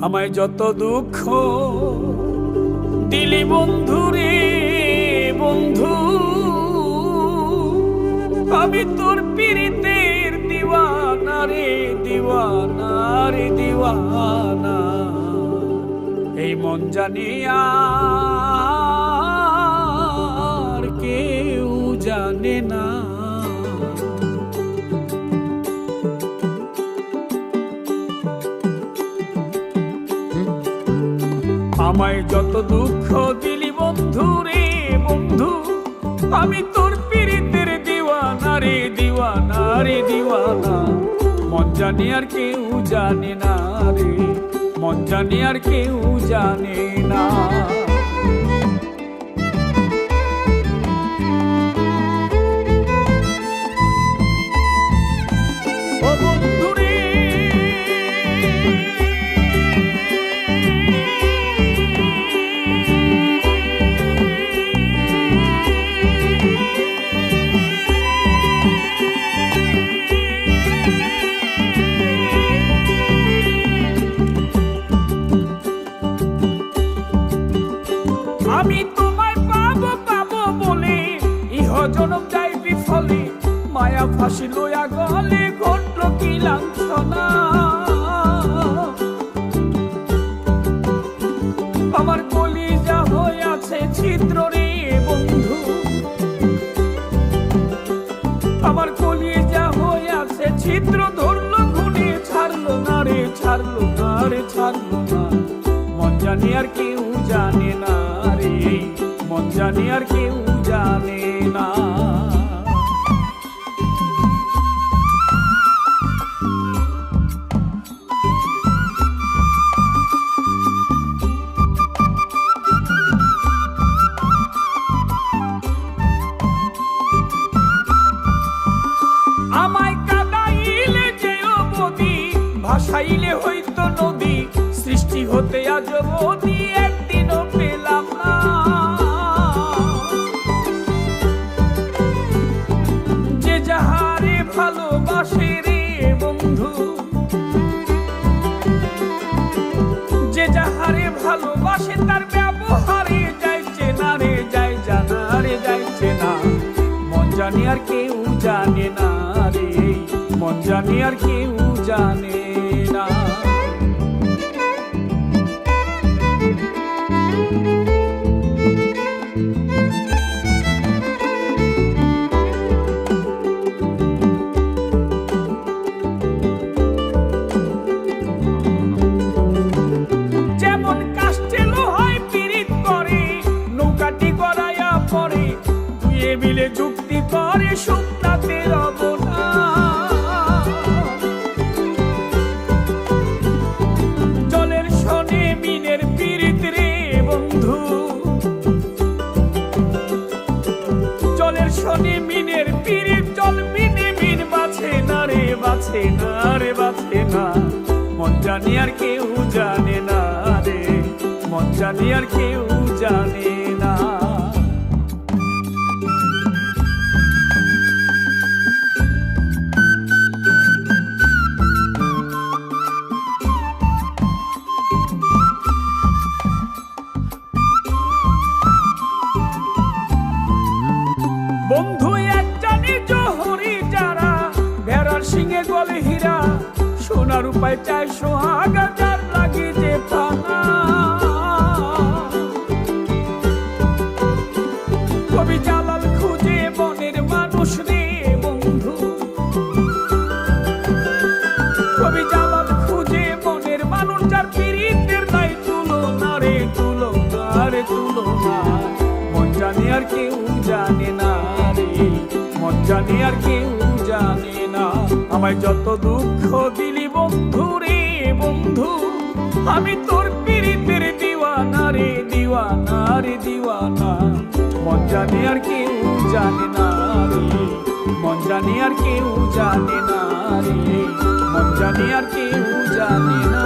আমায় যত দুঃখ দিলি বন্ধু রে বন্ধু, আমি তোর পীড়িতের দিওয়ানা রে দিওয়ানা রে দিওয়ানা। এই মন জানিয়া আর কেউ জানে না। আমায় যত দুঃখ দিলি বন্ধু রে বন্ধু, আমি তোর পীড়িতের দিওয়ানা রে দিওয়ানা রে দিওয়ানা। মন জানি আর কেউ জানে না রে, মন জানি আর কেউ জানে না। ও বন্ধু রে আমি তোমায় পাবো পাবো বলে ইহ জনম যাই বিফলে, মায়া ফাঁসি লইয়া গলে ঘটল কি লাঞ্ছনা। আমার কলিজা হইয়াছে ছিদ্র রে বন্ধু, আমার কলিজা হইয়াছে ছিদ্র, ধরলো ঘুরে ছাড়লো না রে ছাড়লো না রে ছাড়লো না। মন জানি আর কেউ জানে না রে, মন জানি আর কেউ জানে না। আমায় কাদাইলে যেও বদি, ভাসাইলে হইতো নদী, সৃষ্টি হতে আজ বদি একদিনও পেলাম না। যে যাহারে ভালোবাসে রে বন্ধু, যে যাহারে ভালোবাসে তার ব্যবহারে যাইছে না রে যাই জানা রে যাইছে না। মন জানি আর কেউ জানে না রে, মন জানি আর কেউ জানে না। যেমন কাষ্টে লোহায় পীড়িত করে, নৌকাটি গড়াইয়া পড়ে, দুয়ে মিলে যুক্তি করে শুকনাতে রব না। জলের শনে মিনের পীড়িত রে বন্ধু, জলের শনে মিনের পীড়িত, জল মিনে মিন বাছে না রে বাছে না রে বাছে না। মন জানি আর কেউ জানে না রে, মন জানি আর কেউ জানে না। বন্ধু এক জানি জহরি যারা, ভেড়ার সিংহে গলে হীরা, সোনার উপায় চায় সোহাগা, যার লাগে যে পানা। কবি জালাল খুঁজে মনের মানুষ রে বন্ধু, কবি জালাল খুঁজে মনের মানুষ, যার পীড়িতের নাই তুলনা রে তুলনা রে তুলনা। মন জানি আর কেউ জানে না রে, মন জানি আর কেউ জানে না। আমায় যত দুঃখ দিলি বন্ধু রে বন্ধু, আমি তোর পীড়িতের দিওয়ানা রে দিওয়ানা রে দিওয়ানা। মন জানি আর কেউ জানে না রে, মন জানি আর কেউ জানে না রে, মন জানি আর কেউ জানে না।